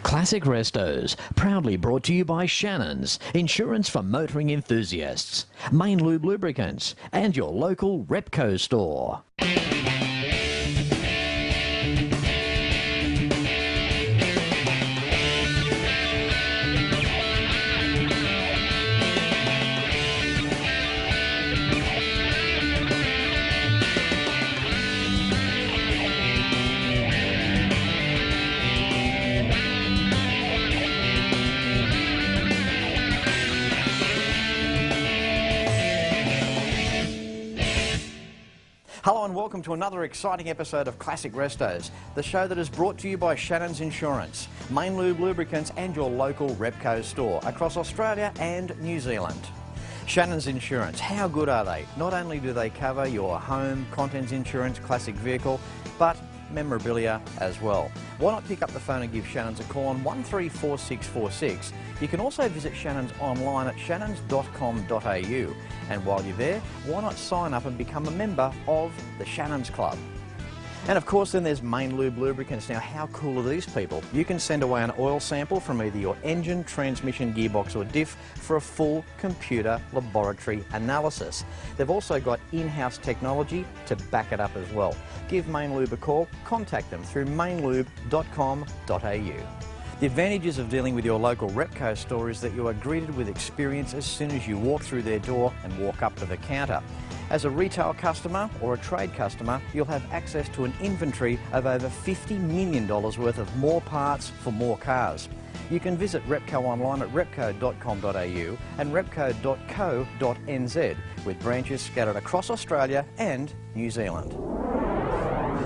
Classic Restos, proudly brought to you by Shannons, insurance for motoring enthusiasts, Main Lube Lubricants, and your local Repco store. Hello and welcome to another exciting episode of Classic Restos, the show that is brought to you by Shannons Insurance, Main Lube Lubricants and your local Repco store across Australia and New Zealand. Shannons Insurance, how good are they? Not only do they cover your home, contents insurance, classic vehicle, but memorabilia as well. Why not pick up the phone and give Shannons a call on 134646. You can also visit Shannons online at shannons.com.au. And while you're there, why not sign up and become a member of the Shannons Club? And of course then there's Main Lube Lubricants. Now how cool are these people? You can send away an oil sample from either your engine, transmission, gearbox or diff for a full computer laboratory analysis. They've also got in-house technology to back it up as well. Give Main Lube a call, contact them through mainlube.com.au. The advantages of dealing with your local Repco store is that you are greeted with experience as soon as you walk through their door and walk up to the counter. As a retail customer or a trade customer, you'll have access to an inventory of over $50 million worth of more parts for more cars. You can visit Repco online at repco.com.au and repco.co.nz with branches scattered across Australia and New Zealand.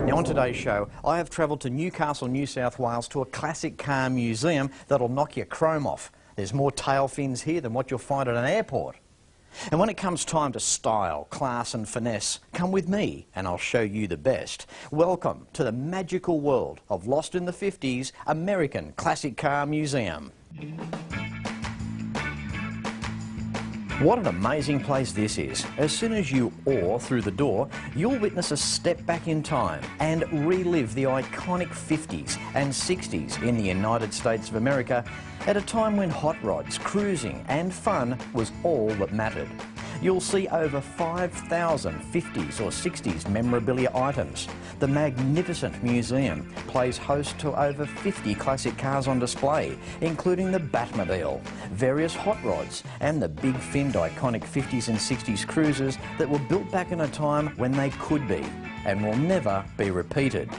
Now on today's show, I have travelled to Newcastle, New South Wales to a classic car museum that'll knock your chrome off. There's more tail fins here than what you'll find at an airport. And when it comes time to style, class and finesse, come with me and I'll show you the best. Welcome to the magical world of Lost in the 50s American Classic Car Museum. What an amazing place this is. As soon as you oar through the door, you'll witness a step back in time and relive the iconic 50s and 60s in the United States of America at a time when hot rods, cruising and fun was all that mattered. You'll see over 5,000 50s or 60s memorabilia items. The magnificent museum plays host to over 50 classic cars on display, including the Batmobile, various hot rods and the big finned iconic 50s and 60s cruisers that were built back in a time when they could be and will never be repeated.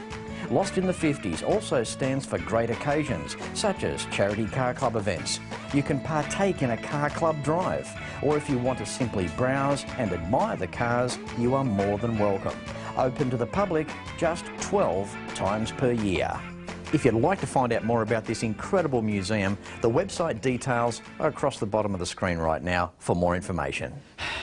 Lost in the 50s also stands for great occasions, such as charity car club events. You can partake in a car club drive, or if you want to simply browse and admire the cars, you are more than welcome. Open to the public just 12 times per year. If you'd like to find out more about this incredible museum, the website details are across the bottom of the screen right now for more information.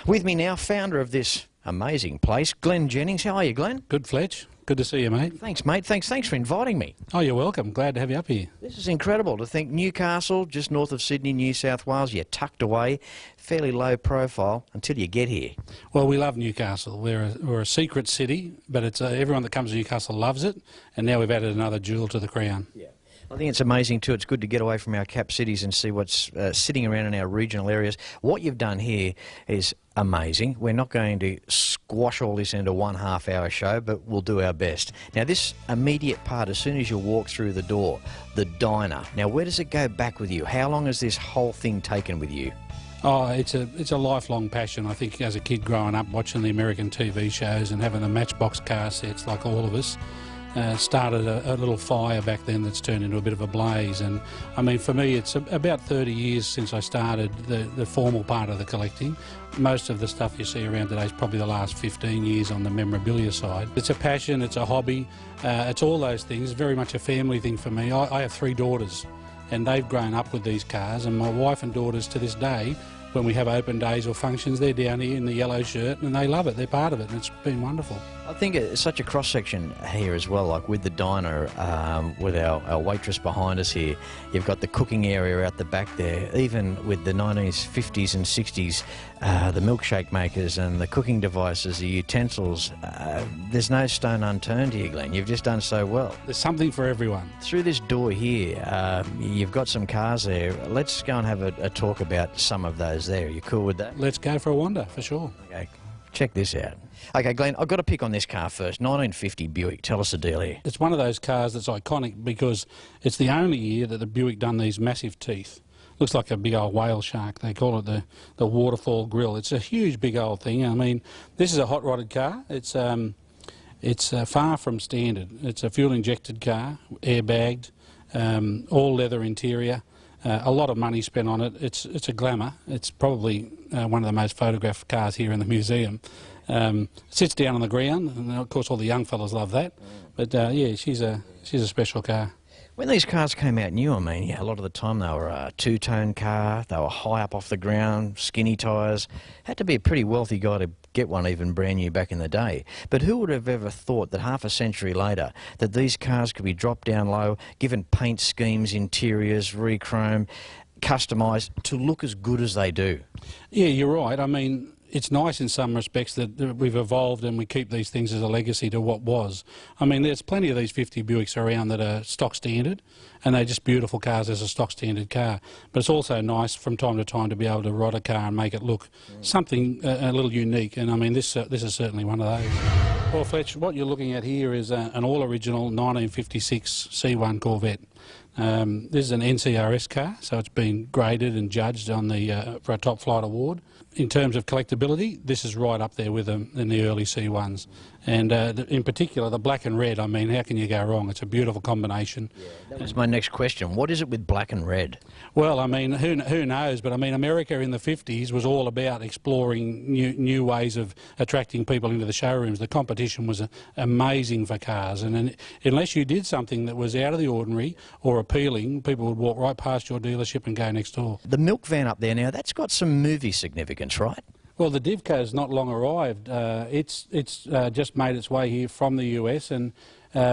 With me now, founder of this amazing place, Glen Jennings. How are you, Glen? Good, Fletch. Good to see you, mate. Thanks, mate. Thanks for inviting me. Oh, you're welcome. Glad to have you up here. This is incredible to think Newcastle, just north of Sydney, New South Wales, you're tucked away, fairly low profile until you get here. Well, we love Newcastle. We're a secret city, but it's everyone that comes to Newcastle loves it, and now we've added another jewel to the crown. Yeah. I think it's amazing too. It's good to get away from our cap cities and see what's sitting around in our regional areas. What you've done here is amazing. We're not going to squash all this into 1.5 hour show, but we'll do our best. Now this immediate part, as soon as you walk through the door, the diner. Now where does it go back with you? How long has this whole thing taken with you? Oh, it's a lifelong passion. I think as a kid growing up watching the American TV shows and having the Matchbox car sets like all of us, started a little fire back then that's turned into a bit of a blaze. And I mean, for me, it's about 30 years since I started the formal part of the collecting. Most of the stuff you see around today is probably the last 15 years on the memorabilia side. It's a passion, it's a hobby, it's all those things. Very much a family thing for me. I have 3 daughters and they've grown up with these cars, and my wife and daughters to this day when we have open days or functions, they're down here in the yellow shirt and they love it. They're part of it, and it's been wonderful. I think it's such a cross-section here as well, like with the diner, with our waitress behind us here. You've got the cooking area out the back there, even with the 1950s and 60s, the milkshake makers and the cooking devices, the utensils. There's no stone unturned here, Glenn. You've just done so well. There's something for everyone. Through this door here, you've got some cars there. Let's go and have a talk about some of those there. Are you cool with that? Let's go for a wander, for sure. Okay, check this out. Okay, Glenn, I've got to pick on this car first. 1950 Buick. Tell us the deal here. It's one of those cars that's iconic because it's the only year that the Buick done these massive teeth. Looks like a big old whale shark. They call it the waterfall grill. It's a huge, big old thing. I mean, this is a hot-rodded car. It's far from standard. It's a fuel-injected car, airbagged, all leather interior. A lot of money spent on it. It's a glamour. It's probably one of the most photographed cars here in the museum. Sits down on the ground, and of course all the young fellas love that. But yeah, she's a special car. When these cars came out new, I mean, yeah, a lot of the time they were a two-tone car. They were high up off the ground, skinny tyres. Had to be a pretty wealthy guy to get one even brand new back in the day. But who would have ever thought that half a century later that these cars could be dropped down low, given paint schemes, interiors, re-chrome, customised to look as good as they do? Yeah, you're right. I mean, it's nice in some respects that we've evolved and we keep these things as a legacy to what was. I mean, there's plenty of these 50 Buicks around that are stock standard, and they're just beautiful cars as a stock standard car. But it's also nice from time to time to be able to rod a car and make it look something a little unique, and I mean, this is certainly one of those. Well, Fletch, what you're looking at here is an all-original 1956 C1 Corvette. This is an NCRS car, so it's been graded and judged on for a top flight award. In terms of collectability, this is right up there with them in the early C1s. And in particular, the black and red, I mean, how can you go wrong? It's a beautiful combination. Yeah, that was my next question. What is it with black and red? Well, I mean, who knows? But I mean, America in the 50s was all about exploring new ways of attracting people into the showrooms. The competition was amazing for cars. And unless you did something that was out of the ordinary or appealing, people would walk right past your dealership and go next door. The milk van up there now, that's got some movie significance, right? Well, the Divco's not long arrived. It's just made its way here from the US, and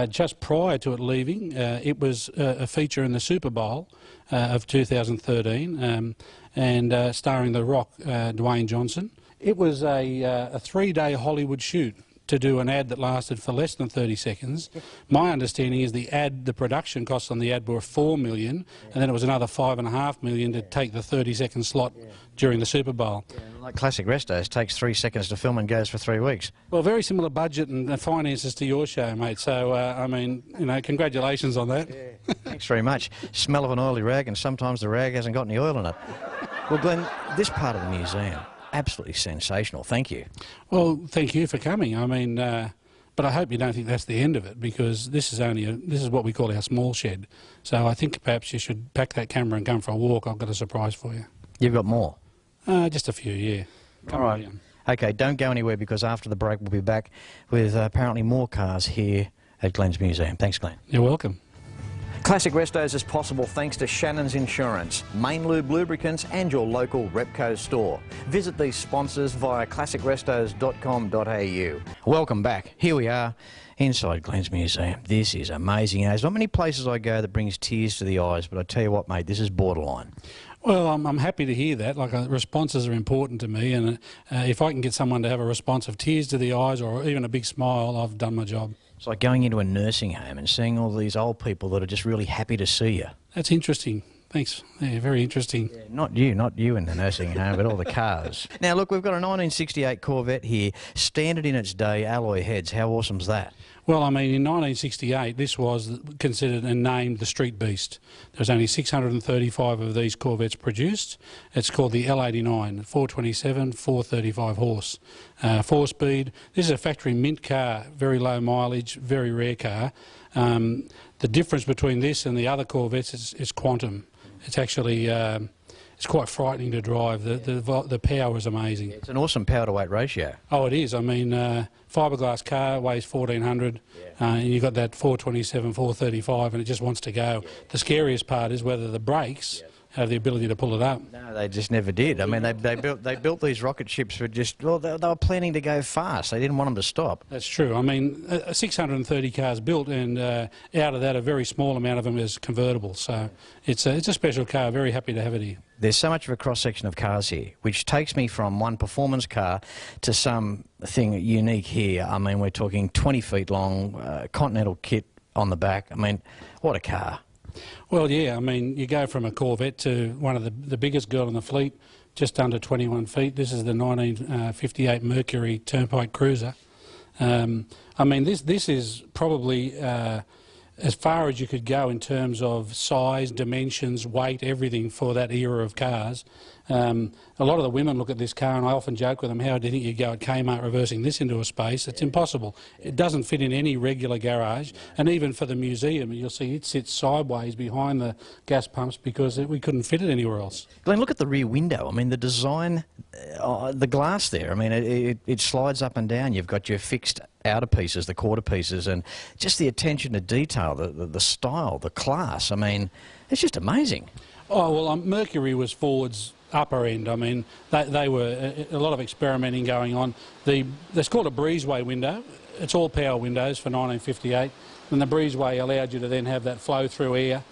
just prior to it leaving, it was a feature in the Super Bowl of 2013, and starring The Rock, Dwayne Johnson. It was a 3-day Hollywood shoot to do an ad that lasted for less than 30 seconds. My understanding is the production costs on the ad were $4 million, and then it was another $5.5 million to take the 30-second slot during the Super Bowl. Yeah, like Classic Restos, takes 3 seconds to film and goes for 3 weeks. Well, very similar budget and finances to your show, mate. So, I mean, you know, congratulations on that. Yeah. Thanks very much. Smell of an oily rag, and sometimes the rag hasn't got any oil in it. Well, Glenn, this part of the museum, absolutely sensational. Thank you. Well, thank you for coming. I mean, but I hope you don't think that's the end of it, because this is what we call our small shed. So I think perhaps you should pack that camera and come for a walk. I've got a surprise for you. You've got more? Just a few, yeah. All right. Okay, don't go anywhere, because after the break we'll be back with apparently more cars here at Glenn's museum. Thanks, Glenn. You're welcome. Classic Restos is possible thanks to Shannons Insurance, Main Lube Lubricants and your local Repco store. Visit these sponsors via classicrestos.com.au. Welcome back. Here we are inside Glenn's museum. This is amazing. There's not many places I go that brings tears to the eyes, but I tell you what, mate, this is borderline. Well, I'm happy to hear that. Like, responses are important to me, and if I can get someone to have a response of tears to the eyes or even a big smile, I've done my job. It's like going into a nursing home and seeing all these old people that are just really happy to see you. That's interesting. Thanks. Yeah, very interesting. Yeah, not you in the nursing home, but all the cars. Now, look, we've got a 1968 Corvette here, standard in its day, alloy heads. How awesome's that? Well, I mean, in 1968, this was considered and named the Street Beast. There's only 635 of these Corvettes produced. It's called the L89, 427, 435 horse. 4-speed. This is a factory mint car, very low mileage, very rare car. The difference between this and the other Corvettes is quantum. It's actually it's quite frightening to drive. The power is amazing. It's an awesome power to weight ratio. Oh, it is. I mean, fiberglass car weighs 1,400, and you've got that 427, 435, and it just wants to go. The scariest part is whether the brakes have the ability to pull it up. No, they just never did. I mean, they built these rocket ships for just, well, they were planning to go fast. They didn't want them to stop. That's true. I mean, 630 cars built, and out of that, a very small amount of them is convertible. So it's a special car. Very happy to have it here. There's so much of a cross-section of cars here, which takes me from one performance car to something unique here. I mean, we're talking 20 feet long, Continental kit on the back. I mean, what a car. Well, yeah, I mean, you go from a Corvette to one of the biggest girl in the fleet, just under 21 feet. This is the 1958 Mercury Turnpike Cruiser. I mean, this is probably as far as you could go in terms of size, dimensions, weight, everything for that era of cars. A lot of the women look at this car, and I often joke with them, how do you think you'd go at Kmart reversing this into a space? It's impossible. It doesn't fit in any regular garage, and even for the museum, you'll see it sits sideways behind the gas pumps because we couldn't fit it anywhere else. Glenn, look at the rear window. I mean, the design, the glass there, I mean, it slides up and down. You've got your fixed outer pieces, the quarter pieces, and just the attention to detail, the style, the class. I mean, it's just amazing. Oh, well, Mercury was Ford's upper end. I mean, they were a lot of experimenting going on. It's called a breezeway window. It's all power windows for 1958, and the breezeway allowed you to then have that flow through air.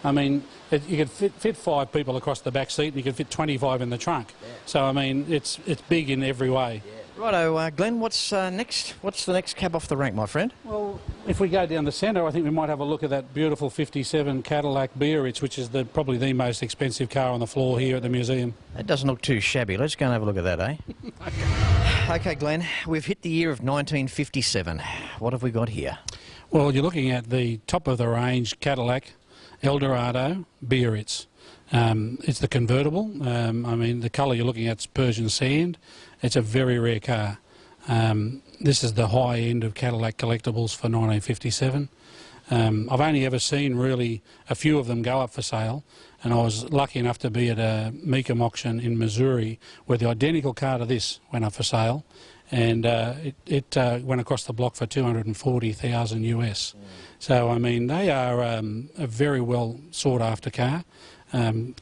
I mean, you could fit 5 people across the back seat, and you could fit 25 in the trunk. Yeah. So I mean, it's big in every way. Yeah. Righto, Glenn, what's next? What's the next cab off the rank, my friend? Well, if we go down the centre, I think we might have a look at that beautiful 57 Cadillac Biarritz, which is probably the most expensive car on the floor here at the museum. That doesn't look too shabby. Let's go and have a look at that, eh? Okay, Glenn, we've hit the year of 1957. What have we got here? Well, you're looking at the top-of-the-range Cadillac Eldorado Biarritz. It's the convertible. I mean, the colour you're looking at is Persian sand. It's a very rare car. This is the high end of Cadillac collectibles for 1957. I've only ever seen really a few of them go up for sale, and I was lucky enough to be at a Mecum auction in Missouri where the identical car to this went up for sale, and it went across the block for $240,000 US. So I mean, they are a very well sought after car.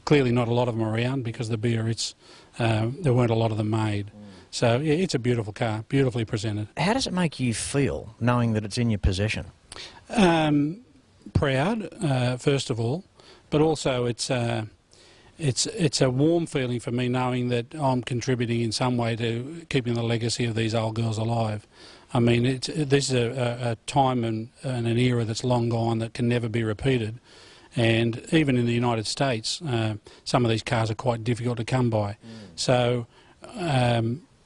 Clearly not a lot of them around because the Biarritz, there weren't a lot of them made. So yeah, it's a beautiful car, beautifully presented. How does it make you feel knowing that it's in your possession? Proud, first of all, but also it's a warm feeling for me knowing that I'm contributing in some way to keeping the legacy of these old girls alive. I mean, this is a time and an era that's long gone that can never be repeated. And even in the United States, some of these cars are quite difficult to come by. So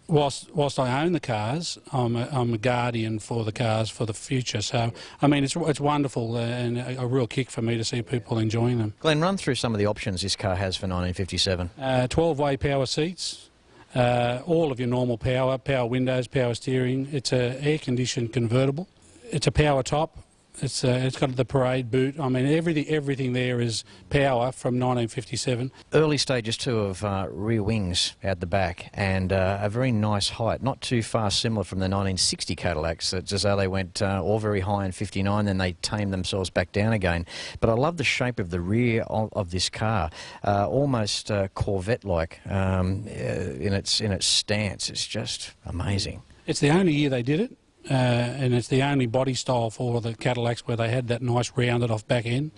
whilst I own the cars, I'm a guardian for the cars for the future. So, I mean, it's wonderful and a real kick for me to see people enjoying them. Glenn, run through some of the options this car has for 1957. 12-way power seats, all of your normal power windows, power steering. It's an air-conditioned convertible. It's a power top. It's got the parade boot. I mean, everything there is power from 1957. Early stages too of rear wings out the back, and a very nice height, not too far similar from the 1960 Cadillacs. It's as though they went all very high in 59, then they tamed themselves back down again. But I love the shape of the rear of this car, almost Corvette-like in its stance. It's just amazing. It's the only year they did it. And it's the only body style for the Cadillacs where they had that nice rounded off back end.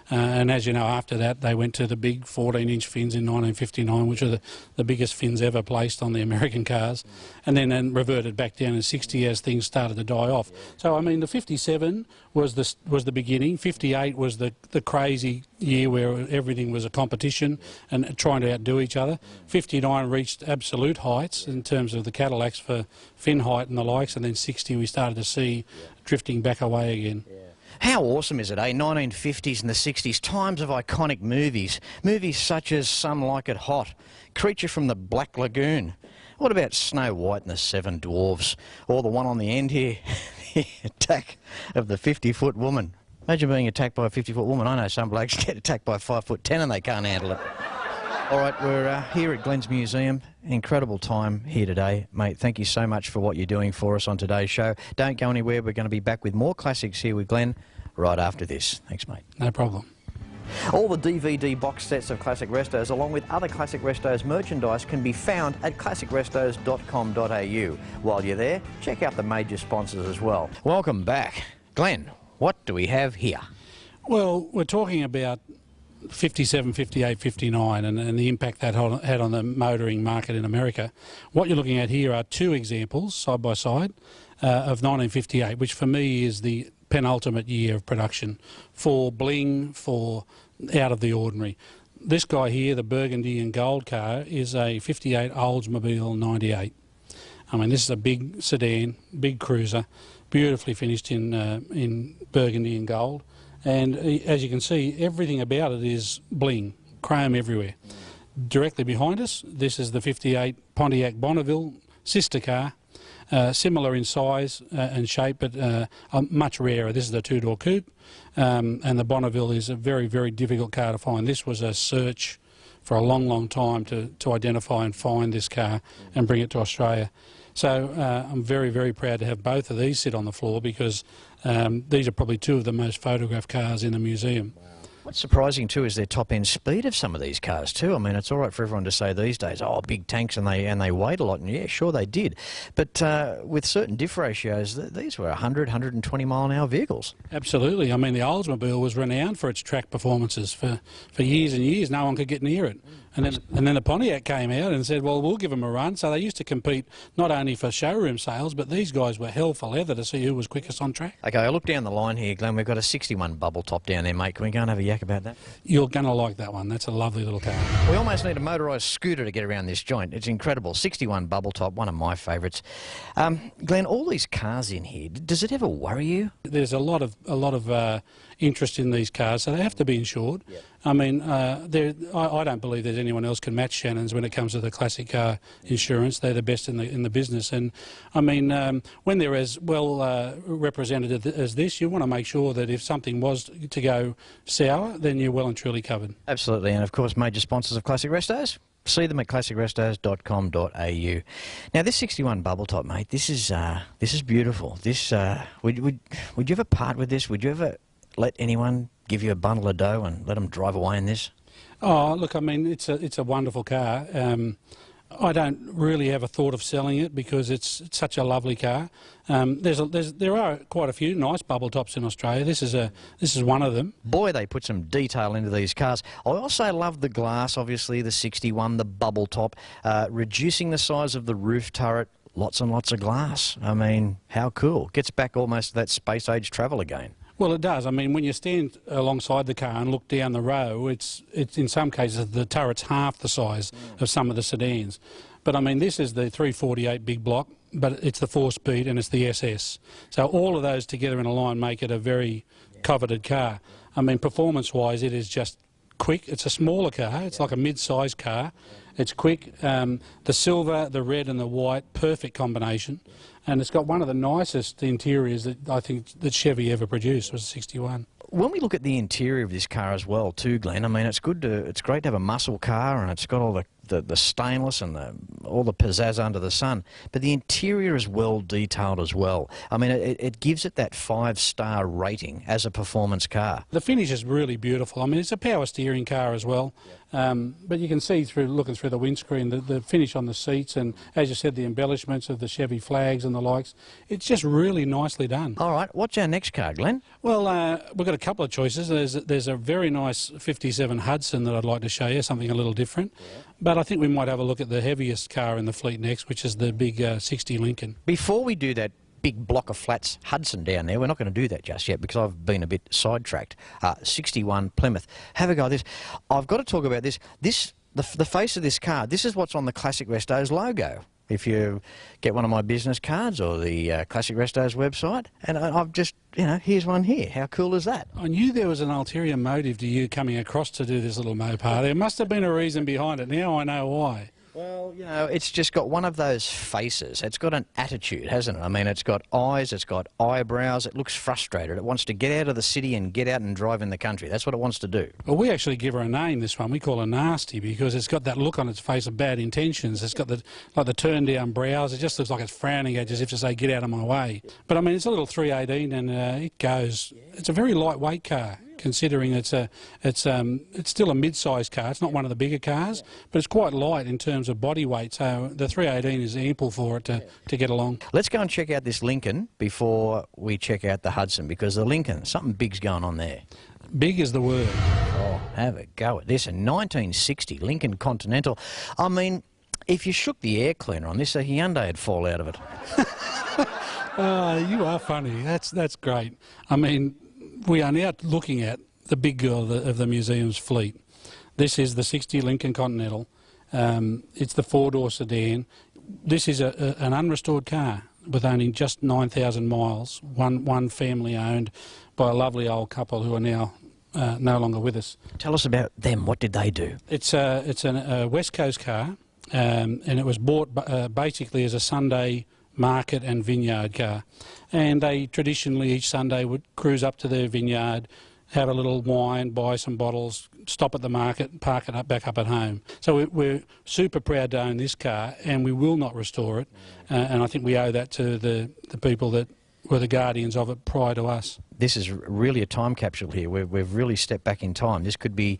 And as you know, after that they went to the big 14-inch fins in 1959, which are the biggest fins ever placed on the American cars, and then reverted back down in 60 as things started to die off. So I mean, the 57 was the beginning. 58 was the crazy year where everything was a competition and trying to outdo each other. 59 reached absolute heights in terms of the Cadillacs for fin height and the likes, and then 60 we started to see drifting back away again. How awesome is it, eh? 1950s and the 60s, times of iconic movies. Movies such as Some Like It Hot, Creature from the Black Lagoon. What about Snow White and the Seven Dwarfs? Or the one on the end here, the attack of the 50-foot woman. Imagine being attacked by a 50-foot woman. I know some blokes get attacked by 5'10" and they can't handle it. All right, we're here at Glen's Museum. Incredible time here today. Mate, thank you so much for what you're doing for us on today's show. Don't go anywhere. We're going to be back with more classics here with Glen right after this. Thanks, mate. No problem. All the DVD box sets of Classic Restos, along with other Classic Restos merchandise, can be found at classicrestos.com.au. While you're there, check out the major sponsors as well. Welcome back. Glenn, what do we have here? Well, we're talking about 57, 58, 59 and the impact that had on the motoring market in America. What you're looking at here are two examples, side by side, of 1958, which for me is the penultimate year of production for bling, for out of the ordinary. This guy here, the burgundy and gold car, is a 58 Oldsmobile 98. I mean, this is a big sedan, big cruiser, beautifully finished in burgundy and gold. And as you can see, everything about it is bling, chrome everywhere. Directly behind us, this is the 58 Pontiac Bonneville, sister car, similar in size and shape, but much rarer. This is the two-door coupe, and the Bonneville is a very, very difficult car to find. This was a search for a long, long time to identify and find this car and bring it to Australia. So I'm very, very proud to have both of these sit on the floor because these are probably two of the most photographed cars in the museum. What's surprising too is their top-end speed of some of these cars too. I mean, it's all right for everyone to say these days, oh, big tanks and they weighed a lot, and yeah, sure they did. But with certain diff ratios, these were 100, 120 mile-an-hour vehicles. Absolutely. I mean, the Oldsmobile was renowned for its track performances for years and years. No one could get near it. And then the Pontiac came out and said, well, we'll give them a run. So they used to compete not only for showroom sales, but these guys were hell for leather to see who was quickest on track. Okay, I look down the line here, Glenn. We've got a 61 bubble top down there, mate. Can we go and have a yak about that? You're going to like that one. That's a lovely little car. We almost need a motorised scooter to get around this joint. It's incredible. 61 bubble top, one of my favourites. Glenn, all these cars in here, does it ever worry you? There's a lot of interest in these cars, so they have to be insured. Yep. I mean, I don't believe there's anyone else can match Shannons when it comes to the classic car insurance. They're the best in the business, and I mean, when they're as well represented as this, you want to make sure that if something was to go sour, then you're well and truly covered. Absolutely, and of course, major sponsors of Classic Restos. See them at classicrestos.com.au. Now, this 61 bubble top, mate, this is beautiful. This would you ever part with this? Would you ever let anyone give you a bundle of dough and let them drive away in this? Oh, look, I mean, it's a wonderful car. I don't really have a thought of selling it because it's such a lovely car. There are quite a few nice bubble tops in Australia. This is one of them. Boy, they put some detail into these cars. I also love the glass, obviously, the 61, the bubble top, reducing the size of the roof turret. Lots and lots of glass. I mean, how cool. Gets back almost to that space-age travel again. Well, it does. I mean, when you stand alongside the car and look down the row, it's in some cases the turret's half the size of some of the sedans. But I mean, this is the 348 big block, but it's the 4-speed and it's the SS. So all of those together in a line make it a very coveted car. I mean, performance-wise, it is just quick. It's a smaller car. It's like a mid-sized car. It's quick. The silver, the red and the white, perfect combination. And it's got one of the nicest interiors that I think that Chevy ever produced, was a 61. When we look at the interior of this car as well too, Glenn, I mean, it's great to have a muscle car, and it's got all the stainless and all the pizzazz under the sun, but the interior is well detailed as well. I mean, it gives it that 5-star rating as a performance car. The finish is really beautiful. I mean, it's a power steering car as well, but you can see through looking through the windscreen the finish on the seats, and as you said, the embellishments of the Chevy flags and the likes. It's just really nicely done. All right, what's our next car, Glenn? Well, we've got a couple of choices. There's a very nice 57 Hudson that I'd like to show you, something a little different. Yeah. But I think we might have a look at the heaviest car in the fleet next, which is the big 60 Lincoln. Before we do that big block of flats Hudson down there, we're not going to do that just yet because I've been a bit sidetracked. 61 Plymouth. Have a go at this. I've got to talk about this. The face of this car, this is what's on the Classic Restos logo. If you get one of my business cards or the Classic Restos website, and I've just, here's one here. How cool is that? I knew there was an ulterior motive to you coming across to do this little mopar. There must have been a reason behind it. Now I know why. Well, it's just got one of those faces. It's got an attitude, hasn't it? I mean, it's got eyes, it's got eyebrows, it looks frustrated. It wants to get out of the city and get out and drive in the country. That's what it wants to do. Well, we actually give her a name, this one. We call her Nasty because it's got that look on its face of bad intentions. It's got the turned-down brows. It just looks like it's frowning at you as if to say, get out of my way. But, I mean, it's a little 318 and it goes. It's a very lightweight car. considering it's still a mid-sized car. It's not one of the bigger cars, but it's quite light in terms of body weight. So the 318 is ample for it to get along. Let's go and check out this Lincoln before we check out the Hudson, because the Lincoln, something big's going on there. Big is the word. Oh, have a go at this. A 1960 Lincoln Continental. I mean, if you shook the air cleaner on this, a Hyundai would fall out of it. You are funny. That's great. I mean, we are now looking at the big girl of the museum's fleet. This is the 60 Lincoln Continental. It's the four-door sedan. This is an unrestored car with only just 9,000 miles, one family owned by a lovely old couple who are now no longer with us. Tell us about them. What did they do? It's a West Coast car, and it was bought basically as a Sunday market and vineyard car. And they traditionally each Sunday would cruise up to their vineyard, have a little wine, buy some bottles, stop at the market, park it up back up at home. So we're super proud to own this car, and we will not restore it. And I think we owe that to the people that were the guardians of it prior to us. This is really a time capsule here. We've really stepped back in time. This could be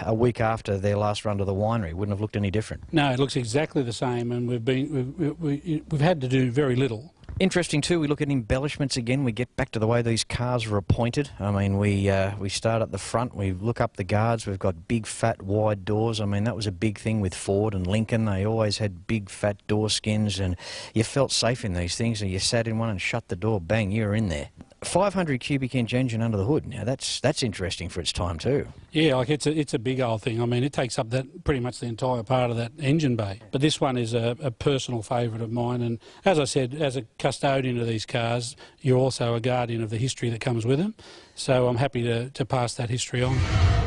a week after their last run to the winery. Wouldn't have looked any different. No, it looks exactly the same, and we've had to do very little. Interesting too, we look at embellishments again. We get back to the way these cars are appointed. I mean, we start at the front, we look up the guards, we've got big fat wide doors. I mean, that was a big thing with Ford and Lincoln. They always had big fat door skins, and you felt safe in these things, and you sat in one and shut the door, bang, you were in there. 500 cubic inch engine under the hood. Now that's interesting for its time too. Yeah, like it's a big old thing. I mean, it takes up that pretty much the entire part of that engine bay. But this one is a personal favourite of mine, and as I said, as a custodian of these cars, you're also a guardian of the history that comes with them. So I'm happy to pass that history on.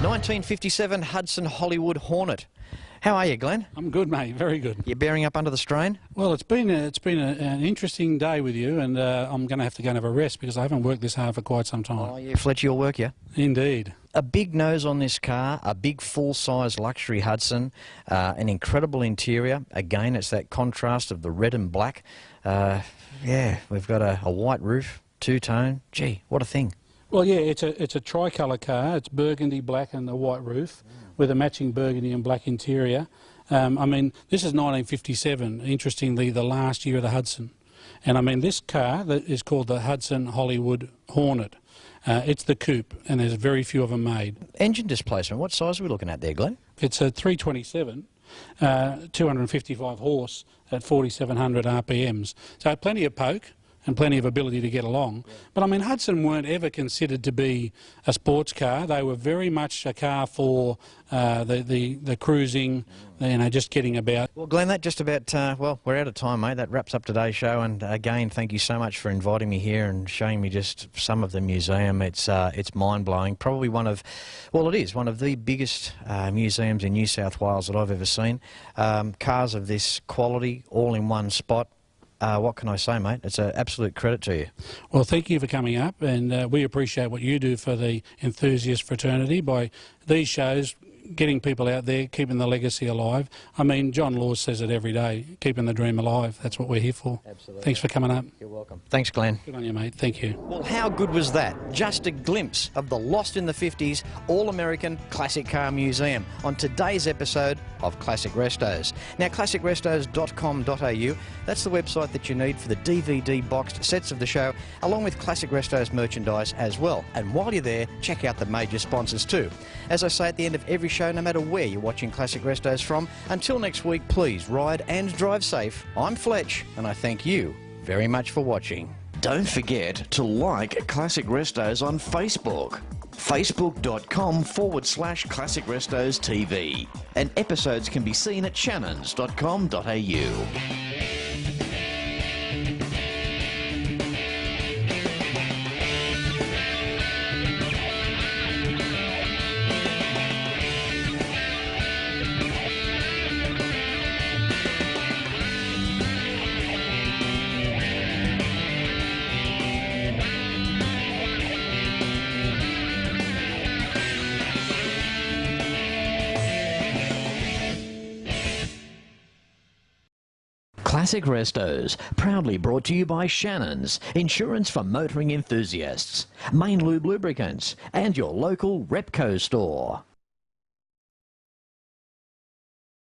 1957 Hudson Hollywood Hornet. How are you, Glenn? I'm good, mate. Very good. You bearing up under the strain? Well, it's been an interesting day with you, and I'm going to have to go and have a rest because I haven't worked this hard for quite some time. Oh, yeah, Fletch, you'll work, yeah? Indeed. A big nose on this car, a big full-size luxury Hudson, an incredible interior. Again, it's that contrast of the red and black. Yeah, we've got a white roof, two-tone. Gee, what a thing. Well, yeah, it's a tricolour car. It's burgundy black and the white roof with a matching burgundy and black interior. I mean, this is 1957, interestingly, the last year of the Hudson. And I mean, this car that is called the Hudson Hollywood Hornet. It's the coupe, and there's very few of them made. Engine displacement, what size are we looking at there, Glenn? It's a 327, 255 horse at 4,700 RPMs. So plenty of poke and plenty of ability to get along. Yeah. But I mean, Hudson weren't ever considered to be a sports car. They were very much a car for the cruising, you know, just getting about. Well, Glenn, that just about, well, we're out of time, mate. That wraps up today's show. And again, thank you so much for inviting me here and showing me just some of the museum. It's mind-blowing. Probably one of, well, it is one of the biggest museums in New South Wales that I've ever seen. Cars of this quality, all in one spot. What can I say, mate? It's an absolute credit to you. Well, thank you for coming up, and we appreciate what you do for the enthusiast fraternity by these shows, getting people out there, keeping the legacy alive. I mean, John Laws says it every day, keeping the dream alive. That's what we're here for. Absolutely. Thanks for coming up. You're welcome. Thanks, Glenn. Good on you, mate. Thank you. Well, how good was that? Just a glimpse of the Lost in the 50s All-American Classic Car Museum on today's episode of Classic Restos. Now, classicrestos.com.au, that's the website that you need for the DVD boxed sets of the show, along with Classic Restos merchandise as well. And while you're there, check out the major sponsors too. As I say at the end of every show, no matter where you're watching Classic Restos from, until next week, please ride and drive safe. I'm Fletch, and I thank you very much for watching. Don't forget to like Classic Restos on Facebook. Facebook.com/Classic Restos TV. And episodes can be seen at shannons.com.au. Classic Restos, proudly brought to you by Shannons, insurance for motoring enthusiasts, Main Lube Lubricants, and your local Repco store.